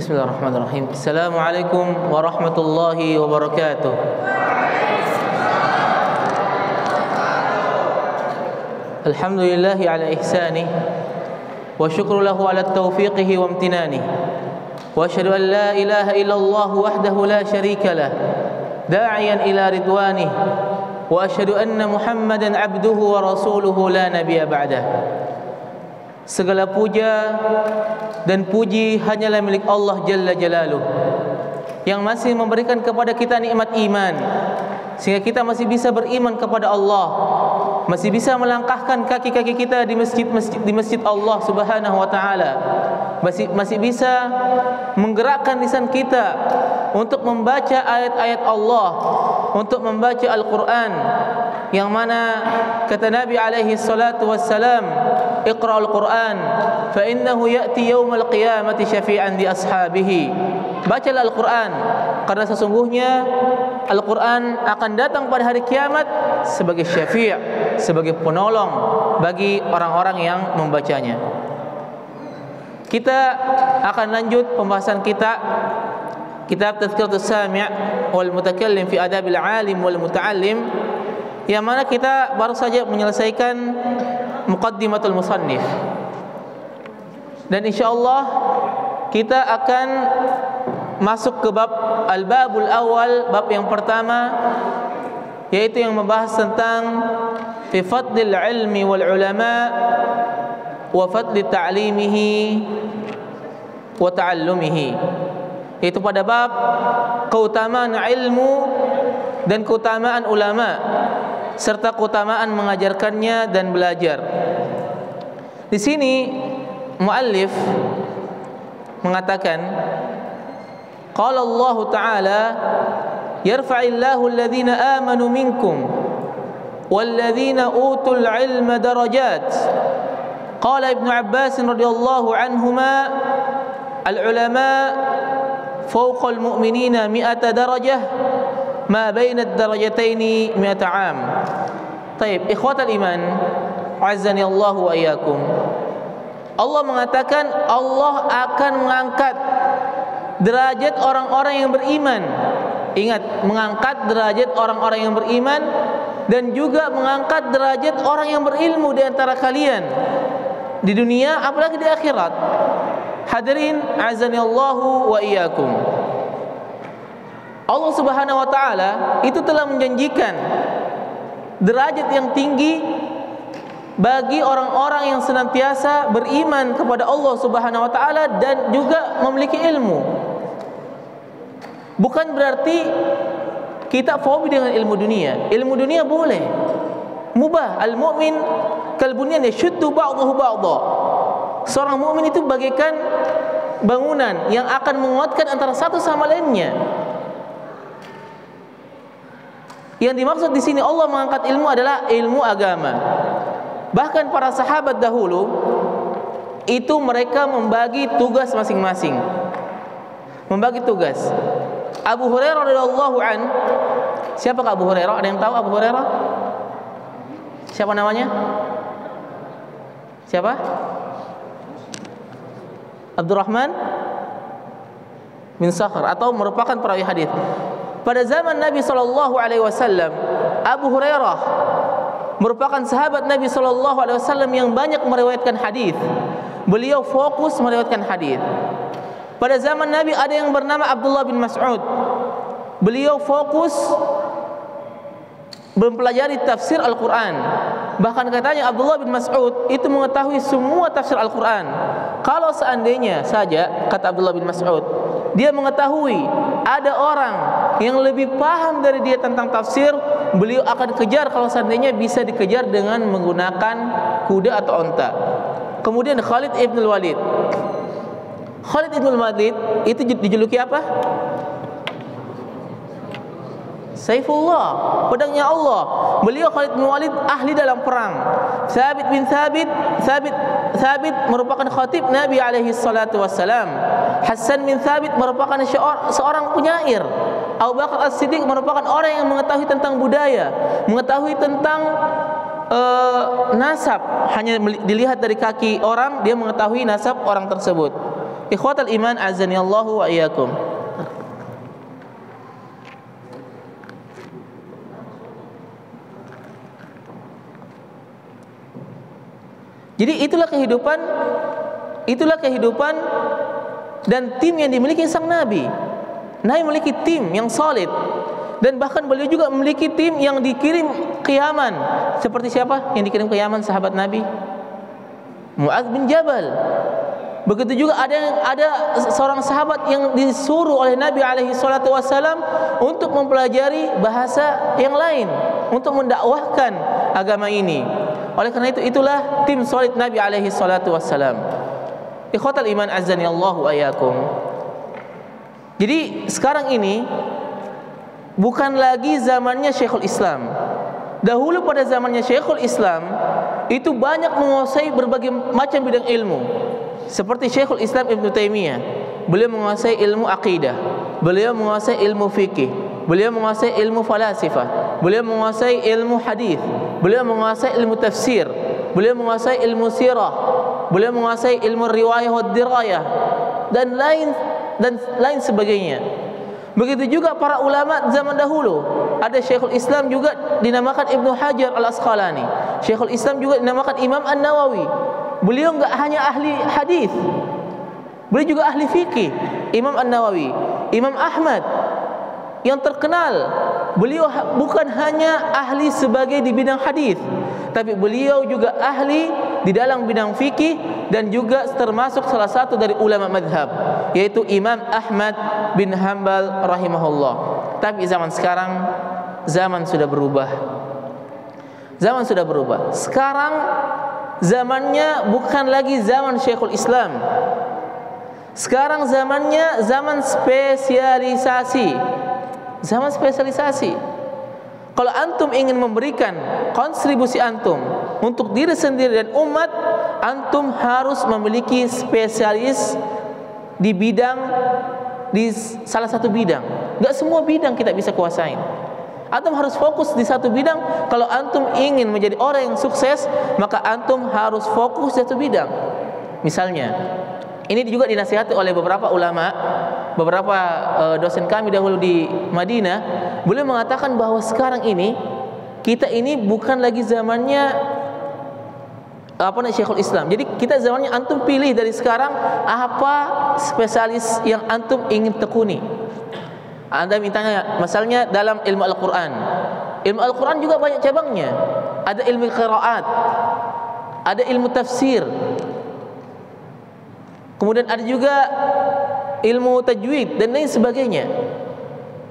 Bismillahirrahmanirrahim. Assalamualaikum warahmatullahi wabarakatuh. Alhamdulillahi ala ihsanih wa syukru lahu ala taufiqihi wa amtinanih. Wa asyhadu an la ilaha illallah wahdahu la syarika lah, da'iyan ila ridwanih. Wa asyhadu anna Muhammadan abduhu wa rasuluhu la nabiyya ba'dah. Segala puja dan puji hanyalah milik Allah Jalla Jalaluh, yang masih memberikan kepada kita nikmat iman, sehingga kita masih bisa beriman kepada Allah, masih bisa melangkahkan kaki-kaki kita di masjid Allah Subhanahu wa taala, masih bisa menggerakkan lisan kita untuk membaca ayat-ayat Allah, untuk membaca Al-Qur'an, yang mana kata Nabi alaihi salatu wassalam, Iqra'ul Qur'an fa innahu ya'ti yaumal qiyamati syafi'an li ashabihi. Bacalah Al-Qur'an, karena sesungguhnya Al-Qur'an akan datang pada hari kiamat sebagai syafi', sebagai penolong bagi orang-orang yang membacanya. Kita akan lanjut pembahasan kita kitab Tazkiratus Sami' wal Mutakallim fi Adabil Alim wal Muta'allim, yang mana kita baru saja menyelesaikan Muqaddimatul Musannif, dan insyaallah kita akan masuk ke bab Al-Babul Awal, bab yang pertama, yaitu yang membahas tentang fi fadlil ilmi wal ulama wa fadli ta'limihi wa ta'allumihi, yaitu pada bab keutamaan ilmu dan keutamaan ulama serta keutamaan mengajarkannya dan belajar. Di sini muallif mengatakan, qala Allah Ta'ala, yarfa'illahu alladhina amanu minkum walladhina utul ilma darajat. Qala Ibnu Abbas radhiyallahu anhuma, al-ulama fawqa al-mu'minina 100 darajah ma baina ad-darajataini 100 'am. Baik, ikhwatal iman, azzani Allah wa iyyakum. Allah mengatakan Allah akan mengangkat derajat orang-orang yang beriman. Ingat, mengangkat derajat orang-orang yang beriman dan juga mengangkat derajat orang yang berilmu di antara kalian di dunia apalagi di akhirat. Hadirin azani Allahu wa iyyakum. Allah Subhanahu wa taala itu telah menjanjikan derajat yang tinggi bagi orang-orang yang senantiasa beriman kepada Allah Subhanahu wa taala dan juga memiliki ilmu. Bukan berarti kita fobi dengan ilmu dunia. Ilmu dunia boleh, mubah. Al-mu'min kal bunyan yashuddu ba'dahu ba'dha. Seorang mukmin itu bagaikan bangunan yang akan menguatkan antara satu sama lainnya. Yang dimaksud di sini Allah mengangkat ilmu adalah ilmu agama. Bahkan para sahabat dahulu itu mereka membagi tugas masing-masing. Membagi tugas. Abu Hurairah radhiyallahu an, siapa Abu Hurairah? Ada yang tahu Abu Hurairah? Siapa namanya? Siapa? Abdurrahman bin Sakhr, atau merupakan perawi hadis. Pada zaman Nabi sallallahu alaihi wasallam, Abu Hurairah merupakan sahabat Nabi sallallahu alaihi wasallam yang banyak meriwayatkan hadis. Beliau fokus meriwayatkan hadis. Pada zaman Nabi ada yang bernama Abdullah bin Mas'ud. Beliau fokus mempelajari tafsir Al-Qur'an. Bahkan katanya Abdullah bin Mas'ud itu mengetahui semua tafsir Al-Qur'an. Kalau seandainya saja, kata Abdullah bin Mas'ud, dia mengetahui ada orang yang lebih paham dari dia tentang tafsir, beliau akan kejar kalau seandainya bisa dikejar dengan menggunakan kuda atau onta. Kemudian Khalid ibn Walid. Khalid ibn Walid itu dijuluki apa? Saifullah, pedangnya Allah. Beliau Khalid bin Walid ahli dalam perang. Thabit bin Thabit merupakan khatib Nabi alaihi salatu wassalam. Hasan bin Thabit merupakan seorang penyair. Abu Bakar As-Siddiq merupakan orang yang mengetahui tentang budaya, mengetahui tentang nasab. Hanya dilihat dari kaki orang, dia mengetahui nasab orang tersebut. Ikhwatal iman azani Allahu wa iyyakum. Jadi itulah kehidupan dan tim yang dimiliki sang Nabi. Nabi memiliki tim yang solid, dan bahkan beliau juga memiliki tim yang dikirim ke Yaman. Seperti siapa yang dikirim ke Yaman? Sahabat Nabi Mu'adz bin Jabal. Begitu juga ada seorang sahabat yang disuruh oleh Nabi alaihi salatu wasallam untuk mempelajari bahasa yang lain untuk mendakwahkan agama ini. Oleh karena itulah tim solid Nabi alaihi salatu wassalam. Ikhwatal iman azani Allahu ayyakum. Jadi sekarang ini bukan lagi zamannya Syekhul Islam. Dahulu pada zamannya Syekhul Islam itu banyak menguasai berbagai macam bidang ilmu. Seperti Syekhul Islam Ibnu Taimiyah, beliau menguasai ilmu akidah, beliau menguasai ilmu fikih, beliau menguasai ilmu falasifah, beliau menguasai ilmu hadis, beliau menguasai ilmu tafsir, beliau menguasai ilmu sirah, beliau menguasai ilmu riwayah wa dirayah, dan lain sebagainya. Begitu juga para ulama zaman dahulu. Ada Syekhul Islam juga dinamakan Ibnu Hajar Al-Asqalani. Syekhul Islam juga dinamakan Imam An-Nawawi. Beliau enggak hanya ahli hadis, beliau juga ahli fikih. Imam An-Nawawi, Imam Ahmad yang terkenal, beliau bukan hanya ahli sebagai di bidang hadis, tapi beliau juga ahli di dalam bidang fikih dan juga termasuk salah satu dari ulama madhab, yaitu Imam Ahmad bin Hanbal rahimahullah. Tapi zaman sekarang, zaman sudah berubah. Zaman sudah berubah. Sekarang zamannya bukan lagi zaman Syekhul Islam. Sekarang zamannya zaman spesialisasi. Zaman spesialisasi. Kalau antum ingin memberikan kontribusi antum untuk diri sendiri dan umat, antum harus memiliki spesialis di salah satu bidang. Enggak semua bidang kita bisa kuasain. Antum harus fokus di satu bidang. Kalau antum ingin menjadi orang yang sukses, maka antum harus fokus di satu bidang. Misalnya, ini juga dinasihati oleh beberapa ulama, beberapa dosen kami dahulu di Madinah. Beliau mengatakan bahwa sekarang ini kita ini bukan lagi zamannya Syekhul Islam. Jadi kita zamannya antum pilih dari sekarang apa spesialis yang antum ingin tekuni. Anda mintanya, misalnya dalam ilmu Al-Quran. Ilmu Al-Quran juga banyak cabangnya. Ada ilmu qiraat, ada ilmu tafsir, kemudian ada juga ilmu tajwid dan lain sebagainya.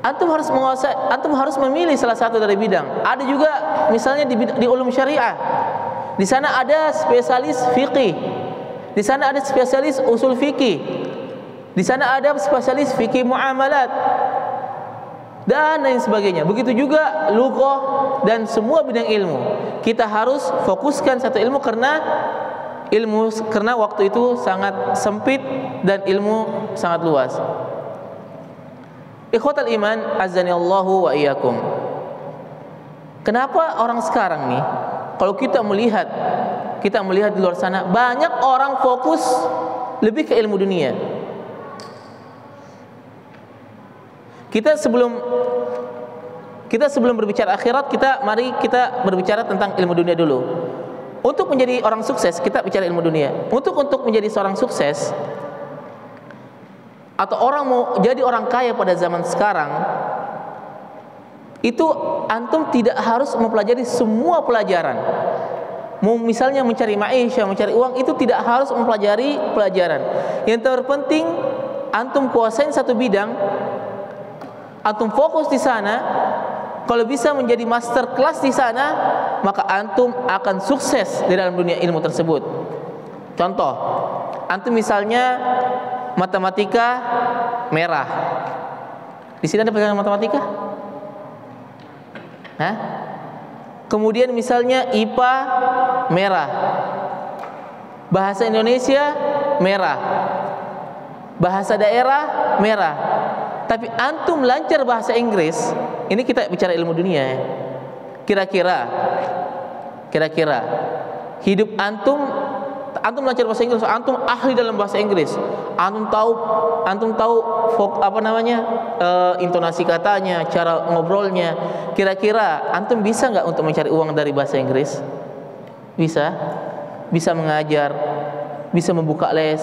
Antum harus menguasai, antum harus memilih salah satu dari bidang. Ada juga misalnya di ulum syariah. Di sana ada spesialis fikih. Di sana ada spesialis usul fikih. Di sana ada spesialis fikih muamalat dan lain sebagainya. Begitu juga lughah dan semua bidang ilmu. Kita harus fokuskan satu ilmu karena waktu itu sangat sempit dan ilmu sangat luas. Ikhwatal iman azani Allahu wa iyyakum. Kenapa orang sekarang nih, kalau kita melihat di luar sana, banyak orang fokus lebih ke ilmu dunia. Kita sebelum berbicara akhirat, mari kita berbicara tentang ilmu dunia dulu. Untuk menjadi orang sukses, kita bicara ilmu dunia. Untuk menjadi seorang sukses atau orang mau jadi orang kaya pada zaman sekarang, itu antum tidak harus mempelajari semua pelajaran. Mau misalnya mencari maisha, mencari uang, itu tidak harus mempelajari pelajaran. Yang terpenting antum kuasain satu bidang, antum fokus di sana. Kalau bisa menjadi master kelas di sana, maka antum akan sukses di dalam dunia ilmu tersebut. Contoh, antum misalnya matematika merah. Di sini ada pelajaran matematika? Hah? Kemudian misalnya IPA merah, bahasa Indonesia merah, bahasa daerah merah. Tapi antum lancar bahasa Inggris, ini kita bicara ilmu dunia ya. Kira-kira hidup antum lancar bahasa Inggris, antum ahli dalam bahasa Inggris, Antum tahu intonasi katanya, cara ngobrolnya. Kira-kira antum bisa nggak untuk mencari uang dari bahasa Inggris? Bisa. Bisa mengajar, bisa membuka les,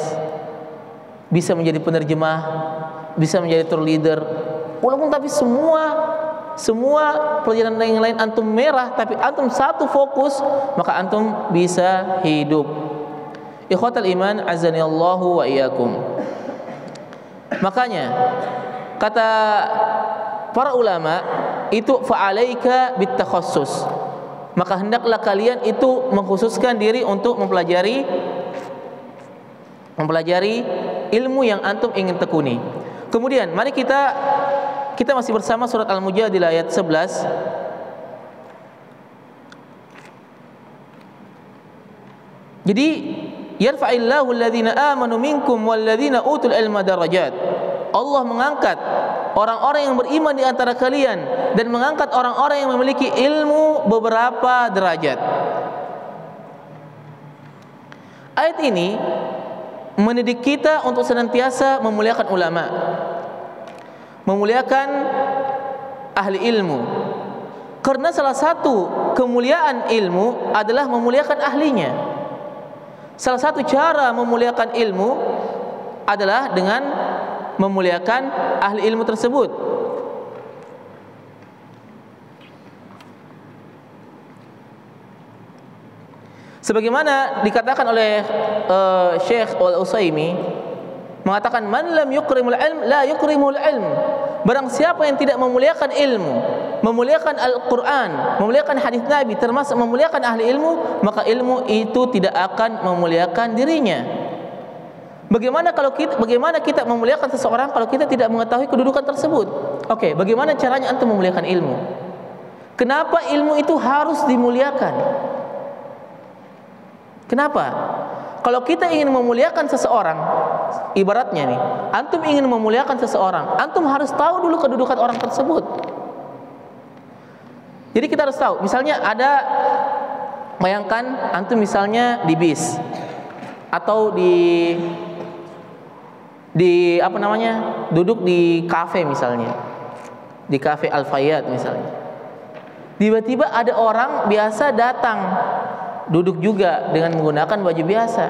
bisa menjadi penerjemah, bisa menjadi tour leader. Walaupun tapi semua pelajaran yang lain antum merah, tapi antum satu fokus, maka antum bisa hidup. Ikhwatal iman, azani Allahu wa iyyakum. Makanya kata para ulama itu fa'alaika bitakhassus. Maka hendaklah kalian itu mengkhususkan diri untuk mempelajari ilmu yang antum ingin tekuni. Kemudian mari kita masih bersama surat Al-Mujadilah ayat 11. Jadi yarfa'illahu alladhina amanu minkum walladzina utul ilma darajat. Allah mengangkat orang-orang yang beriman di antara kalian dan mengangkat orang-orang yang memiliki ilmu beberapa derajat. Ayat ini mendidik kita untuk senantiasa memuliakan ulama, memuliakan ahli ilmu. Karena salah satu kemuliaan ilmu adalah memuliakan ahlinya. Salah satu cara memuliakan ilmu adalah dengan memuliakan ahli ilmu tersebut. Sebagaimana dikatakan oleh Syekh Al-Utsaimin, mengatakan man lam yukrimul ilm la yukrimul ilm. Barang siapa yang tidak memuliakan ilmu, memuliakan Al-Quran, memuliakan hadis Nabi, termasuk memuliakan ahli ilmu, maka ilmu itu tidak akan memuliakan dirinya. Bagaimana kita memuliakan seseorang kalau kita tidak mengetahui kedudukan tersebut? Oke, bagaimana caranya antum memuliakan ilmu? Kenapa ilmu itu harus dimuliakan? Kenapa? Kalau kita ingin memuliakan seseorang, ibaratnya nih, antum ingin memuliakan seseorang, antum harus tahu dulu kedudukan orang tersebut. Jadi kita harus tahu, misalnya bayangkan antum misalnya di bis atau duduk di kafe misalnya, di kafe Al-Fayyad misalnya. Tiba-tiba ada orang biasa datang, duduk juga dengan menggunakan baju biasa.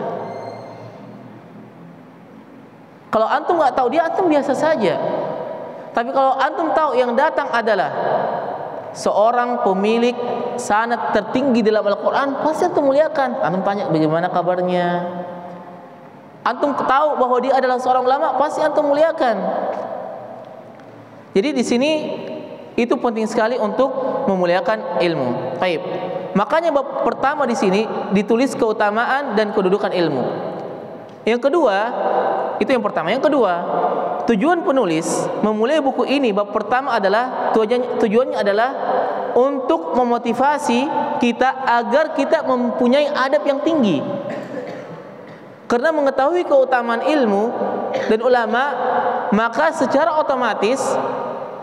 Kalau antum nggak tahu dia, antum biasa saja. Tapi kalau antum tahu yang datang adalah seorang pemilik sanad tertinggi dalam Al-Quran, pasti antum muliakan. Antum tanya bagaimana kabarnya. Antum tahu bahwa dia adalah seorang ulama, pasti antum muliakan. Jadi di sini itu penting sekali untuk memuliakan ilmu. Baik. Makanya bab pertama di sini ditulis keutamaan dan kedudukan ilmu. Yang kedua, itu yang pertama. Yang kedua, tujuan penulis memulai buku ini bab pertama adalah tujuannya adalah untuk memotivasi kita agar kita mempunyai adab yang tinggi. Karena mengetahui keutamaan ilmu dan ulama, maka secara otomatis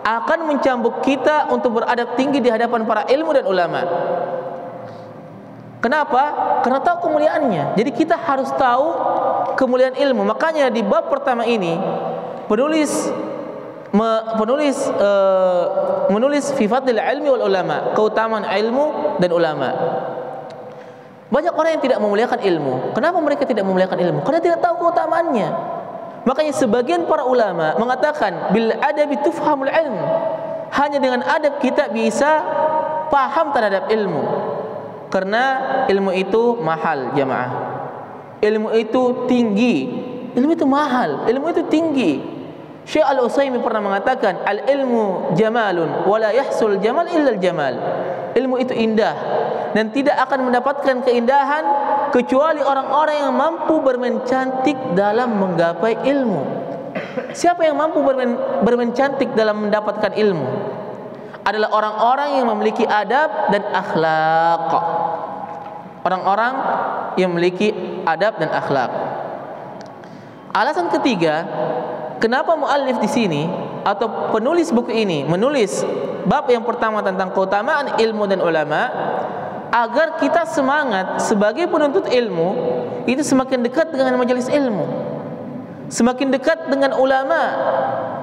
akan mencambuk kita untuk beradab tinggi di hadapan para ilmu dan ulama. Kenapa? Karena tahu kemuliaannya. Jadi kita harus tahu kemuliaan ilmu. Makanya di bab pertama ini penulis menulis fi fadlil ilmi wal ulama, keutamaan ilmu dan ulama. Banyak orang yang tidak memuliakan ilmu. Kenapa mereka tidak memuliakan ilmu? Karena tidak tahu keutamaannya. Makanya sebagian para ulama mengatakan bil adabi tufhamul ilm. Hanya dengan adab kita bisa paham terhadap ilmu. Karena ilmu itu mahal, jamaah. Ilmu itu tinggi. Ilmu itu mahal, ilmu itu tinggi. Syekh Al-Utsaimin pernah mengatakan al-ilmu jamalun wa la yahsul jamal illa al-jamal. Ilmu itu indah dan tidak akan mendapatkan keindahan kecuali orang-orang yang mampu bermain cantik dalam menggapai ilmu. Siapa yang mampu bermain cantik dalam mendapatkan ilmu? Adalah orang-orang yang memiliki adab dan akhlak. Orang-orang yang memiliki adab dan akhlak. Alasan ketiga, kenapa muallif di sini atau penulis buku ini menulis bab yang pertama tentang keutamaan ilmu dan ulama, agar kita semangat sebagai penuntut ilmu itu semakin dekat dengan majelis ilmu. semakin dekat dengan ulama.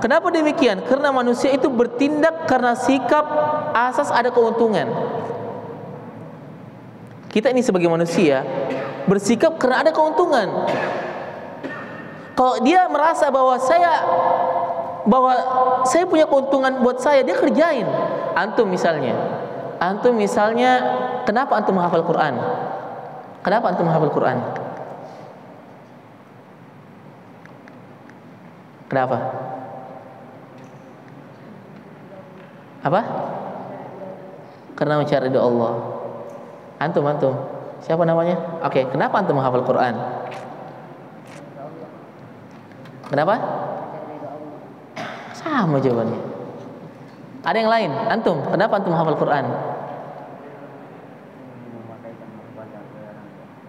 Kenapa demikian? Karena manusia itu bertindak karena sikap asas ada keuntungan. Kita ini sebagai manusia bersikap karena ada keuntungan. Kalau dia merasa bahwa saya punya keuntungan buat saya, dia kerjain. Antum misalnya, kenapa antum menghafal Quran? Kenapa antum menghafal Quran? Kenapa? Apa? Karena mencari ridha Allah. Antum. Siapa namanya? Oke, kenapa antum menghafal Quran? Kenapa? Sama jawabannya. Ada yang lain? Antum, kenapa antum menghafal Quran?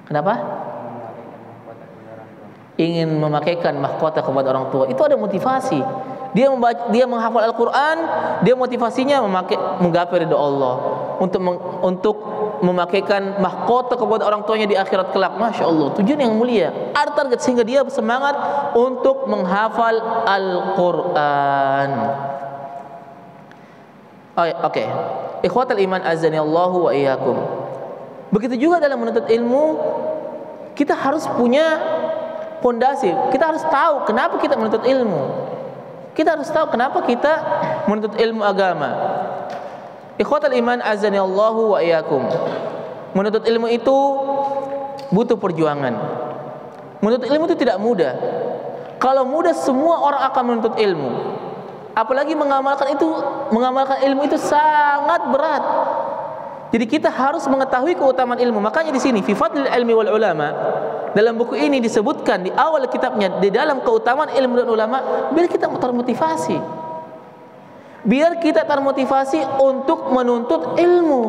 Kenapa? Ingin memakaikan mahkota kepada orang tua. Itu ada motivasi. Dia menghafal Al-Quran, dia motivasinya menggapai ridha Allah, untuk memakaikan mahkota kepada orang tuanya di akhirat kelak. Masya Allah, tujuan yang mulia, ada target sehingga dia semangat untuk menghafal Al-Quran. Oke. Ikhwatal iman azani Allahu wa iyyakum. Begitu juga dalam menuntut ilmu, kita harus punya fondasi. Kita harus tahu kenapa kita menuntut ilmu. Kita harus tahu kenapa kita menuntut ilmu agama. Ikhwatal iman azani Allahu wa iyyakum. Menuntut ilmu itu butuh perjuangan. Menuntut ilmu itu tidak mudah. Kalau mudah semua orang akan menuntut ilmu. Apalagi mengamalkan ilmu itu sangat berat. Jadi kita harus mengetahui keutamaan ilmu. Makanya di sini fi fadlil ilmi wal ulama, dalam buku ini disebutkan di awal kitabnya, di dalam keutamaan ilmu dan ulama, biar kita termotivasi. Biar kita termotivasi untuk menuntut ilmu.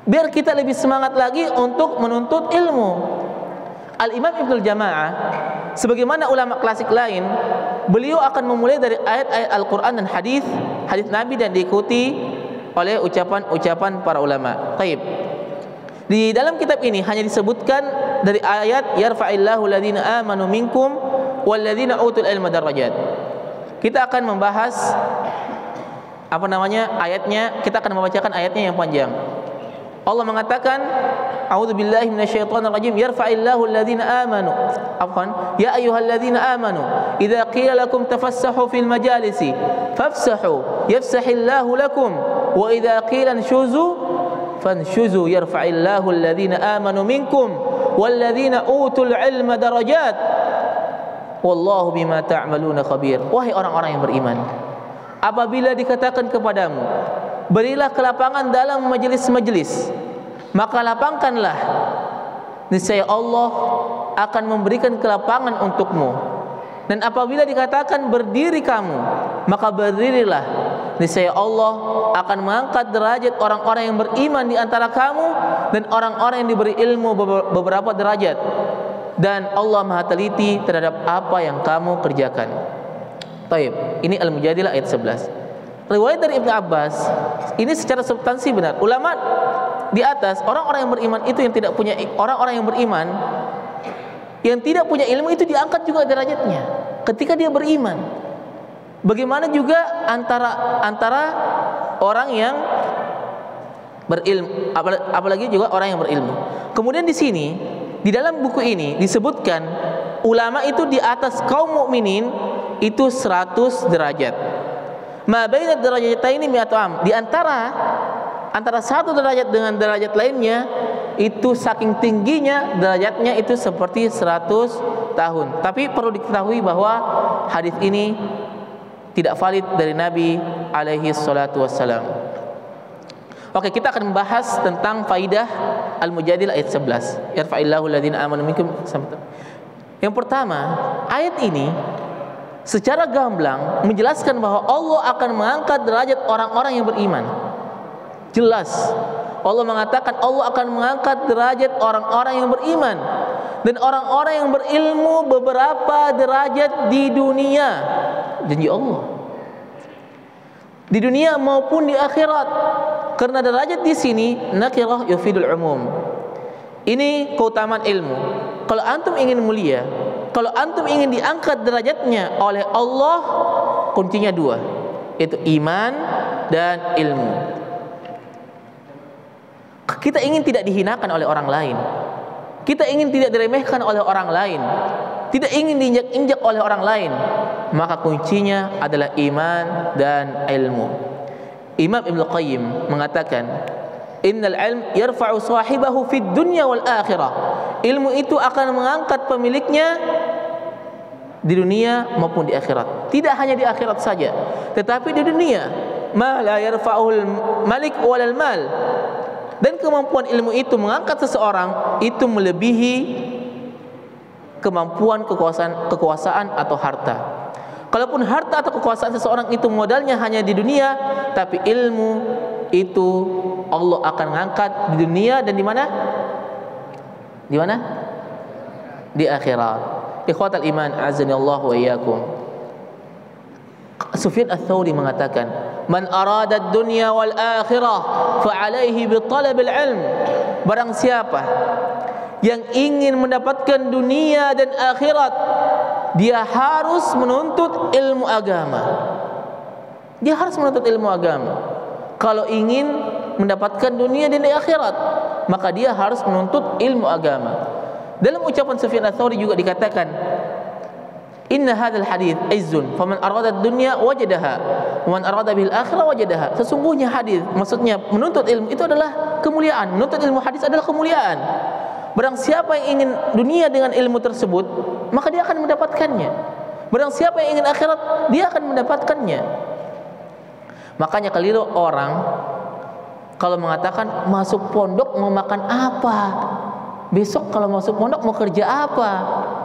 Biar kita lebih semangat lagi untuk menuntut ilmu. Al-Imam Ibnul Jamaah, sebagaimana ulama klasik lain, beliau akan memulai dari ayat-ayat Al-Quran dan hadis Nabi dan diikuti oleh ucapan-ucapan para ulama. Baik. Di dalam kitab ini hanya disebutkan dari ayat yarfa'illahu alladhina amanu minkum walladhina utul ilma darajat. Kita akan membahas ayatnya, kita akan membacakan ayatnya yang panjang. Allah mengatakan, a'udzubillahi minasyaitonir rajim, yarfa'illahu alladhina amanu. Ya ayyuhalladzina amanu, idza qila lakum tafassahu fil majalisi fafsahu yafsahillahu lakum wa idza qila anshuzu fanshuzu yarfa'illahu alladhina amanu minkum walladzina utul ilma darajat wallahu bima ta'maluna khabir. Wahai orang-orang yang beriman, apabila dikatakan kepadamu, berilah kelapangan dalam majelis-majelis, maka lapangkanlah, niscaya Allah akan memberikan kelapangan untukmu. Dan apabila dikatakan berdiri kamu, maka berdirilah, niscaya Allah akan mengangkat derajat orang-orang yang beriman di antara kamu dan orang-orang yang diberi ilmu beberapa derajat. Dan Allah Maha teliti terhadap apa yang kamu kerjakan. Taib. Ini Al-Mujadilah ayat 11. Riwayat dari Ibnu Abbas, ini secara substansi benar. Ulama di atas, orang-orang yang beriman itu yang tidak punya, orang-orang yang beriman yang tidak punya ilmu itu diangkat juga derajatnya ketika dia beriman. Bagaimana juga antara orang yang berilmu, apalagi juga orang yang berilmu. Kemudian di sini, di dalam buku ini disebutkan ulama itu di atas kaum mukminin itu 100 derajat. Ma baina darajataini mi'atu am. Di antara satu derajat dengan derajat lainnya itu saking tingginya derajatnya itu seperti 100 tahun. Tapi perlu diketahui bahwa hadis ini tidak valid dari Nabi alaihi salatu wassalam. Oke, kita akan membahas tentang faidah Al-Mujadilah ayat 11. Yarfa'illahu alladhina amanu minkum. Yang pertama, ayat ini secara gamblang menjelaskan bahwa Allah akan mengangkat derajat orang-orang yang beriman. Jelas Allah mengatakan Allah akan mengangkat derajat orang-orang yang beriman dan orang-orang yang berilmu beberapa derajat di dunia. Janji Allah di dunia maupun di akhirat. Karena derajat di sini nakirah yufidul umum. Ini keutamaan ilmu. Kalau antum ingin mulia, Kalau antum ingin diangkat derajatnya oleh Allah, kuncinya dua, yaitu iman dan ilmu. Kita ingin tidak dihinakan oleh orang lain, kita ingin tidak diremehkan oleh orang lain, tidak ingin diinjak-injak oleh orang lain, maka kuncinya adalah iman dan ilmu. Imam Ibnu Qayyim mengatakan, innal ilm yarfa'u sahibahu fid dunya wal akhirah. Ilmu itu akan mengangkat pemiliknya di dunia maupun di akhirat. Tidak hanya di akhirat saja, tetapi di dunia. Ma la yarfa'ul malik walal mal. Dan kemampuan ilmu itu mengangkat seseorang itu melebihi kemampuan kekuasaan atau harta. Kalaupun harta atau kekuasaan seseorang itu modalnya hanya di dunia, tapi ilmu itu Allah akan mengangkat di dunia dan di mana? Di mana? Di akhirat. Ikhwatal iman, azani Allah wa iyyakum. Sufyan Ats-Tsauri mengatakan, "Man arada ad-dunya wal akhirah fa 'alaihi bi talab al-'ilm." Barang siapa yang ingin mendapatkan dunia dan akhirat, dia harus menuntut ilmu agama. Dia harus menuntut ilmu agama. Kalau ingin mendapatkan dunia dan akhirat, maka dia harus menuntut ilmu agama. Dalam ucapan Sufyan Ats-Tsauri juga dikatakan, inna hadzal hadits izzun faman arada ad-dunya wajadaha wa man arada bil akhirah wajadaha. Sesungguhnya hadis, maksudnya menuntut ilmu itu adalah kemuliaan. Menuntut ilmu hadis adalah kemuliaan. Barang siapa yang ingin dunia dengan ilmu tersebut, maka dia akan mendapatkannya. Barang siapa yang ingin akhirat, dia akan mendapatkannya. Makanya keliru orang kalau mengatakan masuk pondok mau makan apa, besok kalau masuk pondok mau kerja apa.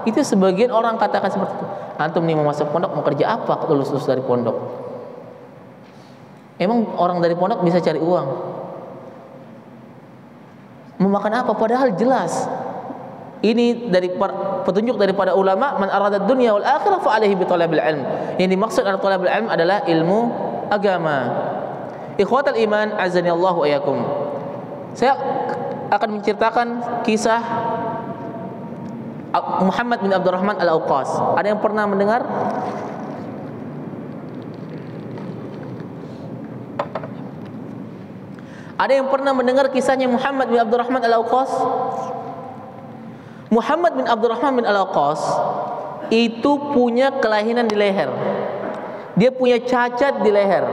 Itu sebagian orang katakan seperti itu. Antum nih mau masuk pondok mau kerja apa lulus dari pondok? Emang orang dari pondok bisa cari uang? Mau makan apa? Padahal jelas ini dari petunjuk daripada ulama, man arada dunya wal akhirah fa alaihi bi talabil ilm. Yang dimaksud dengan talabil ilm adalah ilmu agama. Ikhwatal iman, azani Allah wa iyyakum. Saya akan menceritakan kisah Muhammad bin Abdurrahman Al-Auqas. Ada yang pernah mendengar? Ada yang pernah mendengar kisahnya Muhammad bin Abdurrahman Al-Auqas? Muhammad bin Abdurrahman bin Al-Auqas itu punya kelainan di leher. Dia punya cacat di leher.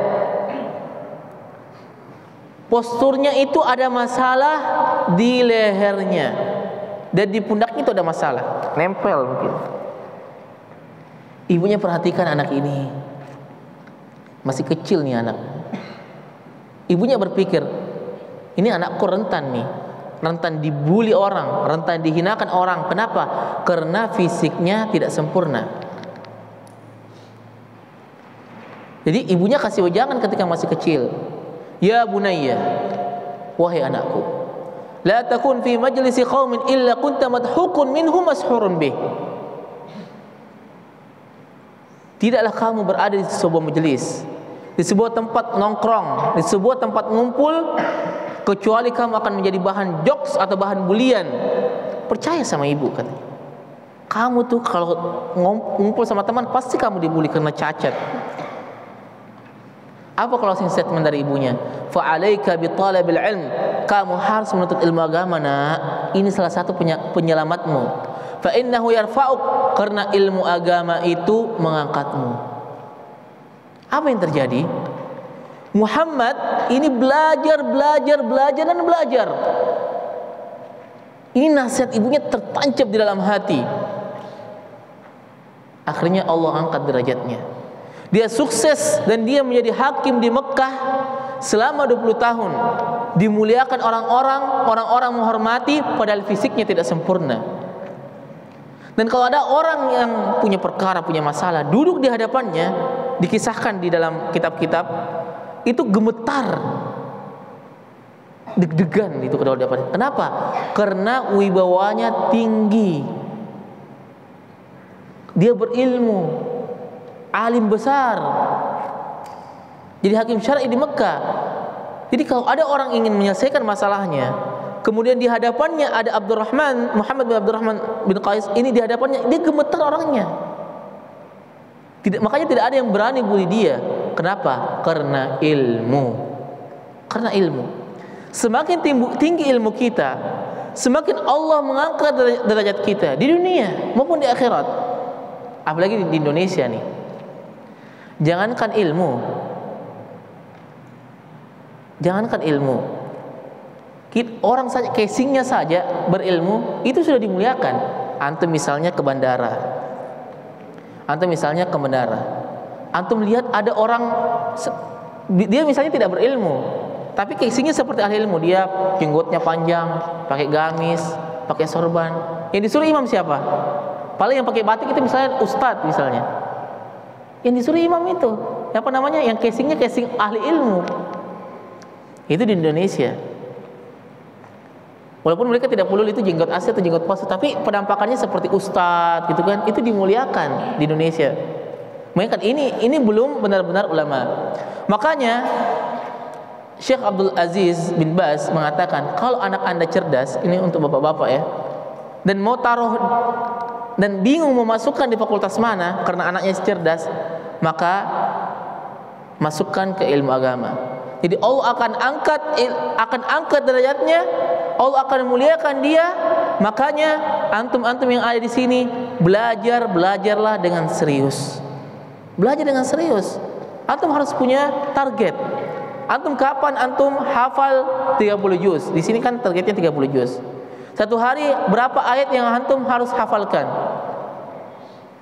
Posturnya itu ada masalah di lehernya, dan di pundaknya itu ada masalah, nempel mungkin. Ibunya perhatikan anak ini, masih kecil nih anak. Ibunya berpikir, ini anakku rentan nih, rentan dibully orang, rentan dihinakan orang. Kenapa? Karena fisiknya tidak sempurna. Jadi ibunya kasih wejangan ketika masih kecil. Ya bunayya, wahai anakku, la takun fi majlisi qaumin illa kunta madhukun minhum mashhurun bih. Tidaklah kamu berada di sebuah majelis, di sebuah tempat nongkrong, di sebuah tempat ngumpul, kecuali kamu akan menjadi bahan jokes atau bahan bulian. Percaya sama ibu, katanya. Kamu tuh kalau ngumpul sama teman pasti kamu dibully karena cacat. Apa closing statement dari ibunya? Fa'alaika bitalabil ilm. Kamu harus menuntut ilmu agama, nak. Ini salah satu penyelamatmu. Fa'innahu yarfa'uk. Karena ilmu agama itu mengangkatmu. Apa yang terjadi? Muhammad ini belajar dan belajar. Ini nasihat ibunya tertancap di dalam hati. Akhirnya Allah angkat derajatnya. Dia sukses dan dia menjadi hakim di Mekah selama 20 tahun. Dimuliakan orang-orang menghormati, padahal fisiknya tidak sempurna. Dan kalau ada orang yang punya perkara, punya masalah, duduk di hadapannya, dikisahkan di dalam kitab-kitab, itu gemetar, deg-degan itu kalau dapat. Kenapa? Karena wibawanya tinggi. Dia berilmu, alim besar, jadi hakim syar'i di Mekah. Jadi kalau ada orang ingin menyelesaikan masalahnya, Kemudian di hadapannya ada Abdurrahman, Muhammad bin Abdurrahman bin Qais. Ini di hadapannya dia gemetar orangnya. Makanya tidak ada yang berani bully dia. Kenapa? Karena ilmu. Karena ilmu. Semakin tinggi ilmu kita, semakin Allah mengangkat derajat kita di dunia maupun di akhirat. Apalagi di Indonesia nih. Jangankan ilmu. Jangankan ilmu. Orang saja, casingnya saja berilmu, itu sudah dimuliakan. Antum misalnya ke bandara. Antum lihat ada orang, dia misalnya tidak berilmu, tapi casingnya seperti ahli ilmu. Dia jenggotnya panjang, pakai gamis, pakai sorban. Yang disuruh imam siapa? Paling yang pakai batik itu misalnya ustadz misalnya. Yang disuruh imam itu, apa namanya? Yang casingnya casing ahli ilmu. Itu di Indonesia. Walaupun mereka tidak perlu itu jenggot asli atau jenggot palsu, tapi penampakannya seperti ustadz gitu kan, itu dimuliakan di Indonesia. Makanya kan ini belum benar-benar ulama. Makanya Syekh Abdul Aziz bin Baz mengatakan, kalau anak Anda cerdas, ini untuk bapak-bapak ya, dan mau taruh dan bingung memasukkan di fakultas mana karena anaknya cerdas, maka masukkan ke ilmu agama. Jadi Allah akan angkat derajatnya, Allah akan memuliakan dia. Makanya antum yang ada di sini belajarlah dengan serius. Belajar dengan serius. Antum harus punya target. Antum kapan antum hafal 30 juz? Di sini kan targetnya 30 juz. Satu hari berapa ayat yang antum harus hafalkan?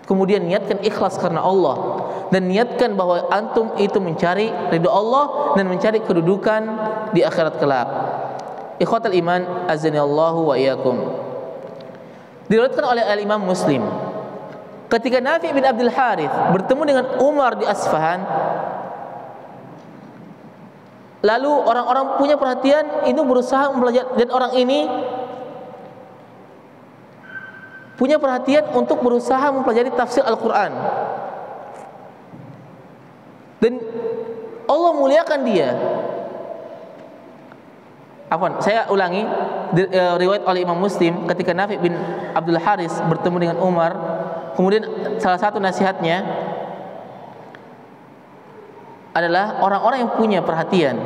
Kemudian niatkan ikhlas karena Allah, dan niatkan bahwa antum itu mencari ridho Allah dan mencari kedudukan di akhirat kelak. Ikhwatal iman, azanillahu wa iyyakum. Diriwayatkan oleh Al-Imam Muslim, ketika Nafi' bin Abdul Harith bertemu dengan Umar di Asfahan, lalu orang-orang punya perhatian itu berusaha mempelajari, dan orang ini punya perhatian untuk berusaha mempelajari tafsir Al-Quran. Dan Allah muliakan dia. Saya ulangi, riwayat oleh Imam Muslim, ketika Nafi' bin Abdul Haris bertemu dengan Umar, kemudian salah satu nasihatnya adalah orang-orang yang punya perhatian,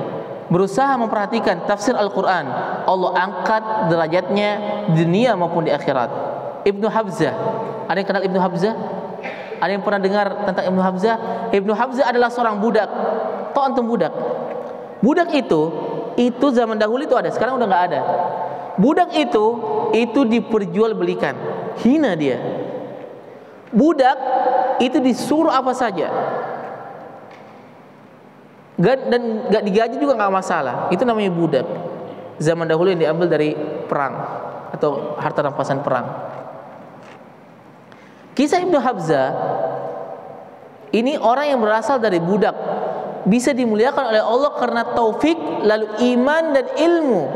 berusaha memperhatikan tafsir Al-Quran, Allah angkat derajatnya di dunia maupun di akhirat. Ibnu Habzah, ada yang kenal Ibnu Habzah? Ada yang pernah dengar tentang Ibnu Habzah? Ibnu Habzah adalah seorang budak. Tahu antum budak? Budak itu zaman dahulu itu ada, sekarang udah nggak ada. Budak itu diperjualbelikan, hina dia. Budak itu disuruh apa saja, dan nggak digaji juga nggak masalah. Itu namanya budak. Zaman dahulu yang diambil dari perang atau harta rampasan perang. Kisah Ibnu Habzah ini orang yang berasal dari budak, bisa dimuliakan oleh Allah karena taufik lalu iman dan ilmu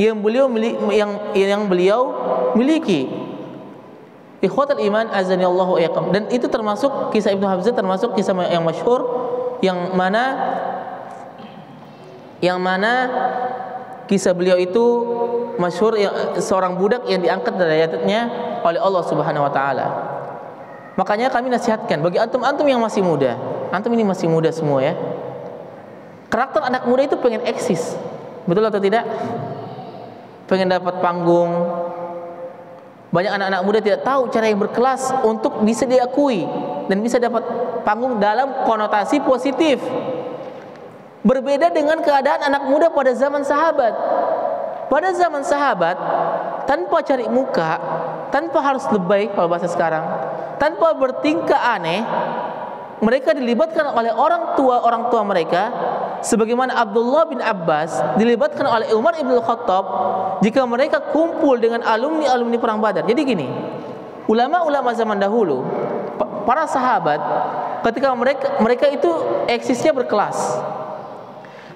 yang beliau miliki. Ikhwatul iman, azanillahu wa iyyakum. Dan itu termasuk kisah Ibnu Habzah, termasuk kisah yang masyhur yang mana kisah beliau itu masyhur, seorang budak yang diangkat derajatnya oleh Allah Subhanahu wa taala. Makanya kami nasihatkan bagi antum yang masih muda. Antum ini masih muda semua ya. Karakter anak muda itu pengen eksis. Betul atau tidak? Pengen dapat panggung. Banyak anak-anak muda tidak tahu cara yang berkelas untuk bisa diakui dan bisa dapat panggung dalam konotasi positif. Berbeda dengan keadaan anak muda pada zaman sahabat. Pada zaman sahabat, tanpa cari muka, tanpa harus lebay kalau bahasa sekarang, tanpa bertingkah aneh, mereka dilibatkan oleh orang tua mereka, sebagaimana Abdullah bin Abbas dilibatkan oleh Umar ibn Khattab jika mereka kumpul dengan alumni perang Badar. Jadi gini, ulama-ulama zaman dahulu, para sahabat, ketika mereka itu eksisnya berkelas.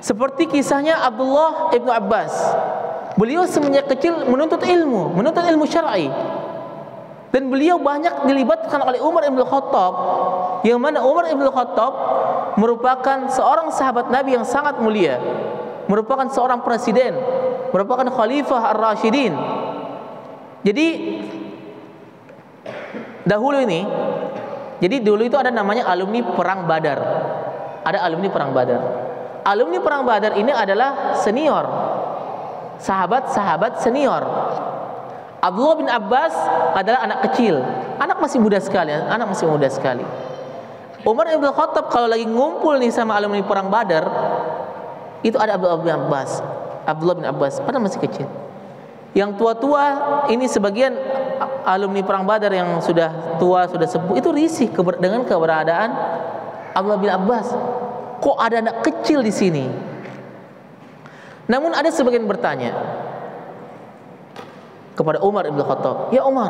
Seperti kisahnya Abdullah ibn Abbas. Beliau semenjak kecil menuntut ilmu syar'i. Dan beliau banyak dilibatkan oleh Umar ibn Khattab, yang mana Umar ibn Khattab merupakan seorang sahabat Nabi yang sangat mulia, merupakan seorang presiden merupakan khalifah ar-rasyidin. Jadi dahulu itu ada namanya alumni perang Badar. Ada alumni perang Badar. Alumni perang Badar ini adalah senior, sahabat-sahabat senior. Abdullah bin Abbas adalah anak kecil, anak masih muda sekali. Umar ibn Khattab kalau lagi ngumpul nih sama alumni perang Badar, itu ada Abdullah bin Abbas, padahal masih kecil. Yang tua-tua ini sebagian alumni perang Badar yang sudah tua, sudah sepuh, itu risih dengan keberadaan Abdullah bin Abbas. Kok ada anak kecil di sini? Namun ada sebagian bertanya kepada Umar ibn Khattab, "Ya Umar,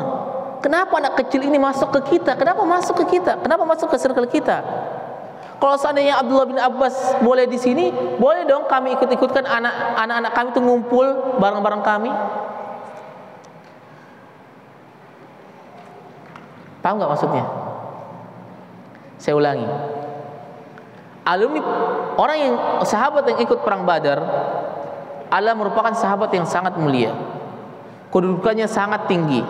kenapa anak kecil ini masuk ke kita? Kenapa masuk ke kita? Kenapa masuk ke circle kita? Kalau seandainya Abdullah bin Abbas boleh di sini, boleh dong kami ikut-ikutkan anak-anak kami itu ngumpul bareng-bareng kami." Paham nggak maksudnya? Saya ulangi. Alumni orang yang sahabat yang ikut perang Badar adalah merupakan sahabat yang sangat mulia, kedudukannya sangat tinggi.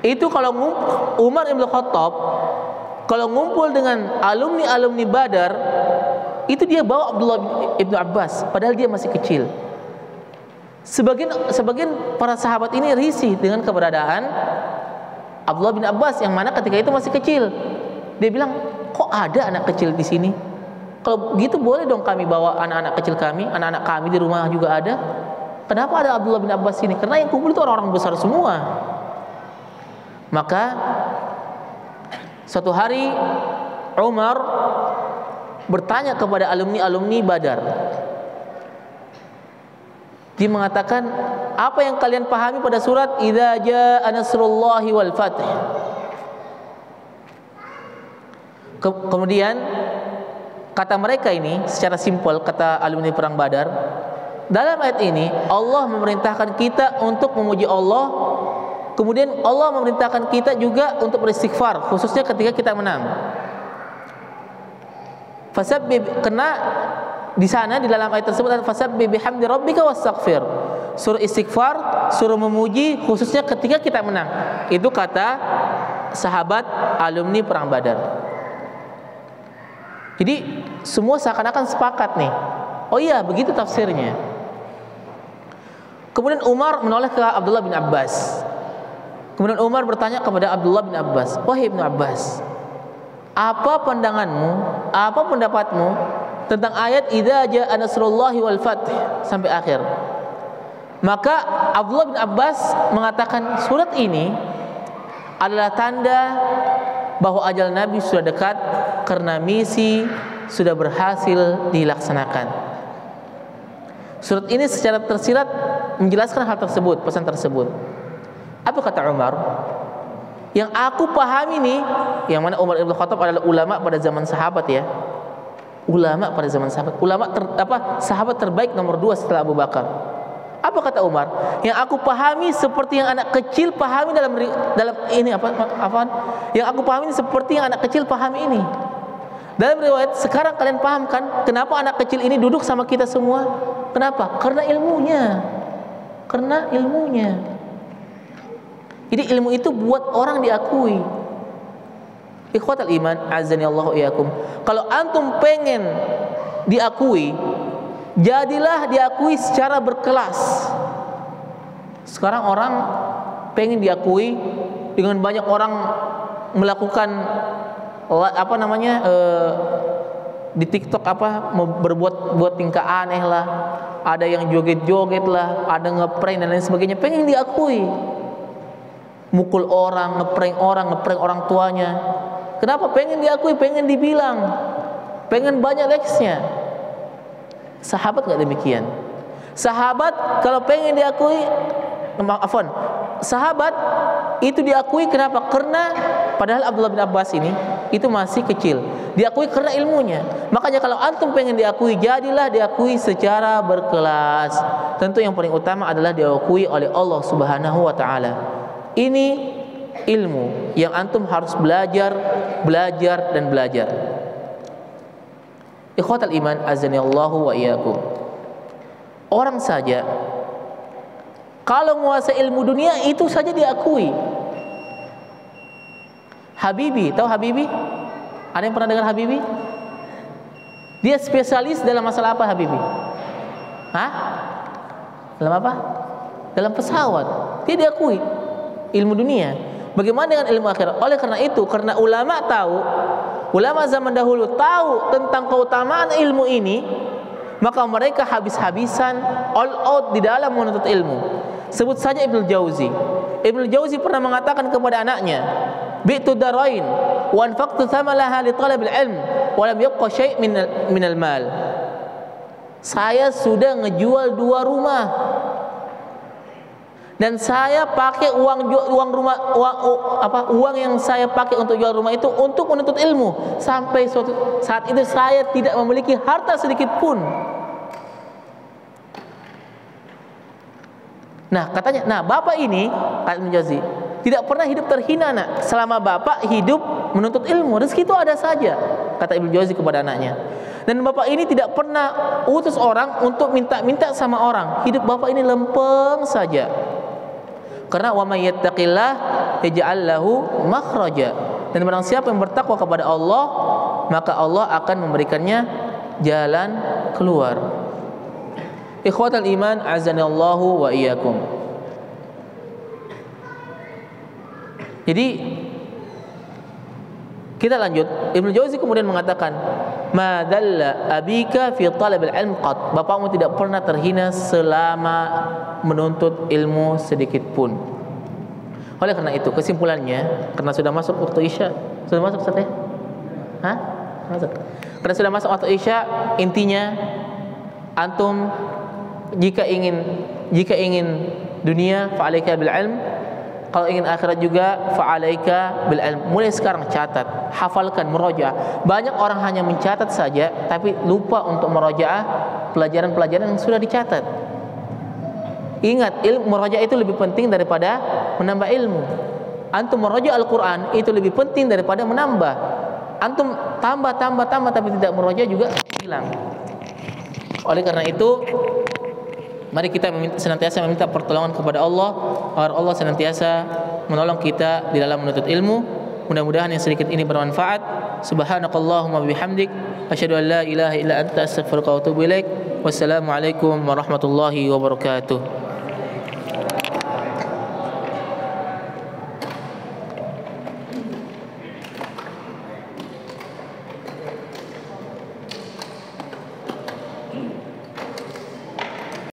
Itu kalau Umar ibn Khattab kalau ngumpul dengan alumni Badar, itu dia bawa Abdullah ibn Abbas, padahal dia masih kecil. Sebagian para sahabat ini risih dengan keberadaan Abdullah bin Abbas yang mana ketika itu masih kecil. Dia bilang, kok ada anak kecil di sini? Kalau gitu boleh dong kami bawa anak-anak kecil kami, anak-anak kami di rumah juga ada. Kenapa ada Abdullah bin Abbas ini? Karena yang kumpul itu orang-orang besar semua. Maka suatu hari Umar bertanya kepada alumni Badar. Dia mengatakan, apa yang kalian pahami pada surat Idza jaa nasrullahi wal fath? Kemudian kata mereka ini secara simpel, kata alumni perang Badar, dalam ayat ini Allah memerintahkan kita untuk memuji Allah. Kemudian Allah memerintahkan kita juga untuk beristighfar, khususnya ketika kita menang. Fasabbih, kena di sana di dalam ayat tersebut fasabbih bihamdi rabbika wastaghfir. Suruh istighfar, suruh memuji khususnya ketika kita menang. Itu kata sahabat alumni perang Badar. Jadi semua seakan-akan sepakat nih. Oh iya, begitu tafsirnya. Kemudian Umar menoleh ke Abdullah bin Abbas. Kemudian Umar bertanya kepada Abdullah bin Abbas, "Wahai Ibnu Abbas, apa pandanganmu, apa pendapatmu tentang ayat Idza jaa nasrullahi wal fath sampai akhir?" Maka Abdullah bin Abbas mengatakan, surat ini adalah tanda bahwa ajal Nabi sudah dekat karena misi sudah berhasil dilaksanakan. Surat ini secara tersirat menjelaskan hal tersebut, pesan tersebut. Apa kata Umar? Yang aku pahami nih, yang mana Umar ibn Khattab adalah ulama pada zaman sahabat ya. Ulama pada zaman sahabat, sahabat terbaik nomor 2 setelah Abu Bakar. Apa kata Umar? Yang aku pahami seperti yang anak kecil pahami dalam ini Yang aku pahami seperti yang anak kecil pahami ini. Dalam riwayat sekarang kalian paham kan kenapa anak kecil ini duduk sama kita semua? Kenapa? Karena ilmunya. Jadi ilmu itu buat orang diakui. Ikhwatal iman, azani Allahu iyyakum. Kalau antum pengen diakui, jadilah diakui secara berkelas. Sekarang orang pengen diakui dengan banyak orang melakukan di TikTok berbuat tingkah aneh lah, ada yang joget-joget lah, ada ngeprank dan lain sebagainya, pengen diakui. Mukul orang, ngeprank orang tuanya. Kenapa? Pengen diakui, pengen dibilang, pengen banyak likes-nya. Sahabat nggak demikian. Sahabat kalau pengen diakui, sahabat itu diakui kenapa? Karena padahal Abdullah bin Abbas ini itu masih kecil, diakui karena ilmunya. Makanya kalau antum pengen diakui, jadilah diakui secara berkelas. Tentu yang paling utama adalah diakui oleh Allah Subhanahu wa taala. Ini ilmu yang antum harus belajar dan belajar. Ikhwatal iman, azani Allahu wa iyyakum. orang saja kalau menguasai ilmu dunia itu saja diakui. Habibi, tahu Habibi? Ada yang pernah dengar Habibi? Dia spesialis dalam masalah apa Habibi? Hah? Dalam apa? Dalam pesawat. Dia diakui ilmu dunia. Bagaimana dengan ilmu akhirat? Oleh karena itu, karena ulama tahu, ulama zaman dahulu tahu tentang keutamaan ilmu ini, maka mereka habis-habisan all out di dalam menuntut ilmu. Sebut saja Ibnu Jauzi. Ibnu Jauzi pernah mengatakan kepada anaknya, bi'tu darain wa anfaqtu thamalaha li talabil ilm wa lam yabqa syai' minal mal. Saya sudah ngejual 2 rumah dan saya pakai uang yang saya pakai untuk jual rumah itu untuk menuntut ilmu. Sampai suatu saat itu saya tidak memiliki harta sedikit pun. Nah, katanya, bapak ini, kata Ibnu Jauzi, tidak pernah hidup terhina, nak. Selama bapak hidup menuntut ilmu, rezeki itu ada saja, kata Ibnu Jauzi kepada anaknya. Dan bapak ini tidak pernah utus orang untuk minta-minta sama orang. Hidup bapak ini lempeng saja. Karena wa may yattaqillah yaj'al lahu makhraja. Dan barang siapa yang bertakwa kepada Allah, maka Allah akan memberikannya jalan keluar. Ikhwatal iman, azanallahu wa iyyakum. Jadi kita lanjut. Ibnu Jauzi kemudian mengatakan, ma dalla abika fi talabil ilm qat. Bapakmu tidak pernah terhina selama menuntut ilmu sedikit pun. Oleh karena itu, kesimpulannya, karena sudah masuk waktu Isya, sudah masuk Ustaz ya? Hah? Masuk. Karena sudah masuk waktu Isya, intinya antum jika ingin dunia fa'alaika bil ilm, kalau ingin akhirat juga fa'alaika bil ilm. Mulai sekarang catat, hafalkan, murajaah. Banyak orang hanya mencatat saja tapi lupa untuk murajaah pelajaran-pelajaran yang sudah dicatat. Ingat, ilmu murajaah itu lebih penting daripada menambah ilmu. Antum murajaah Al-Qur'an itu lebih penting daripada menambah. Antum tambah tapi tidak murajaah juga hilang. Oleh karena itu, mari kita senantiasa meminta pertolongan kepada Allah agar Allah senantiasa menolong kita di dalam menuntut ilmu. Mudah-mudahan yang sedikit ini bermanfaat. Subhanakallahumma bihamdik, asyhadu an la ilaha illa anta, astaghfiruka wa atubu ilaik. Wassalamualaikum warahmatullahi wabarakatuh.